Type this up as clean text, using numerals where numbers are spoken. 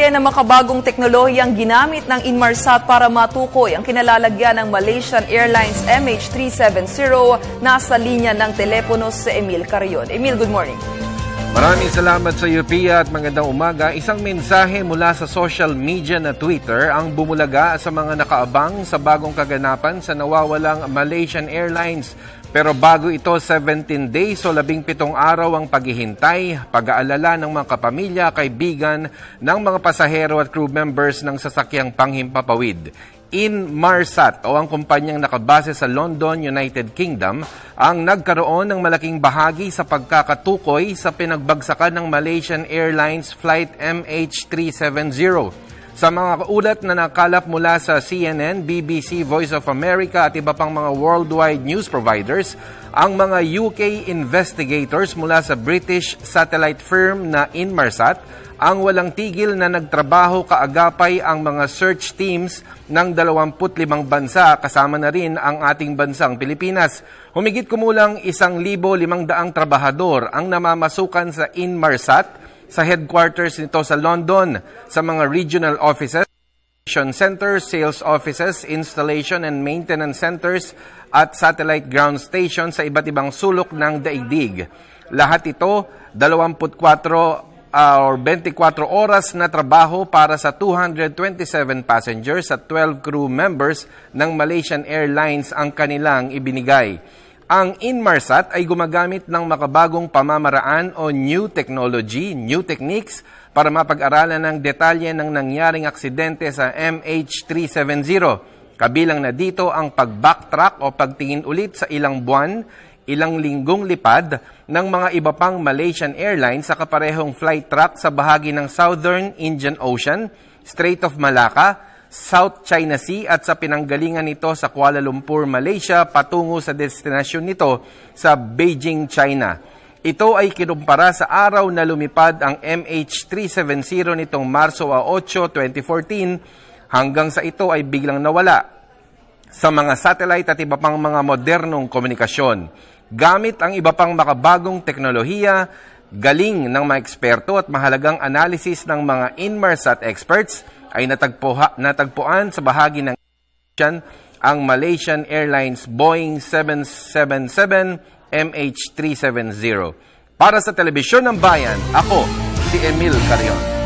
Detalye ng makabagong teknolohiyang ginamit ng Inmarsat para matukoy ang kinalalagyan ng Malaysian Airlines MH370 nasa linya ng telepono si Emil Carrion. Emil, good morning. Maraming salamat sa iyo, Pia, at magandang umaga. Isang mensahe mula sa social media na Twitter ang bumulaga sa mga nakaabang sa bagong kaganapan sa nawawalang Malaysian Airlines. Pero bago ito, 17 days o 17 araw ang paghihintay, pag-aalala ng mga kapamilya, kaibigan ng mga pasahero at crew members ng sasakyang panghimpapawid. Inmarsat o ang kumpanyang nakabase sa London, United Kingdom, ang nagkaroon ng malaking bahagi sa pagkakatukoy sa pinagbagsakan ng Malaysian Airlines Flight MH370. Sa mga ulat na nakalap mula sa CNN, BBC, Voice of America at iba pang mga worldwide news providers, ang mga UK investigators mula sa British satellite firm na Inmarsat ang walang tigil na nagtrabaho kaagapay ang mga search teams ng 25 bansa, kasama na rin ang ating bansang Pilipinas. Humigit kumulang 1,500 trabahador ang namamasukan sa Inmarsat sa headquarters nito sa London, sa mga regional offices, centers, sales offices, installation and maintenance centers at satellite ground stations sa iba't ibang sulok ng daigdig. Lahat ito 24 oras na trabaho para sa 227 passengers at 12 crew members ng Malaysian Airlines ang kanilang ibinigay. Ang Inmarsat ay gumagamit ng makabagong pamamaraan o new technology, new techniques para mapag-aralan ng detalye ng nangyaring aksidente sa MH370. Kabilang na dito ang pag-backtrack o pagtingin ulit sa ilang buwan, ilang linggong lipad ng mga iba pang Malaysian Airlines sa kaparehong flight track sa bahagi ng Southern Indian Ocean, Strait of Malacca, South China Sea at sa pinanggalingan nito sa Kuala Lumpur, Malaysia patungo sa destinasyon nito sa Beijing, China. Ito ay kinumpara sa araw na lumipad ang MH370 nitong Marso 8, 2014 hanggang sa ito ay biglang nawala sa mga satellite at iba pang mga modernong komunikasyon. Gamit ang iba pang makabagong teknolohiya, galing ng mga eksperto at mahalagang analysis ng mga Inmarsat experts, ay natagpuan sa bahagi ng ang Malaysian Airlines Boeing 777 MH370. Para sa Telebisyon ng Bayan, ako si Emil Carrion.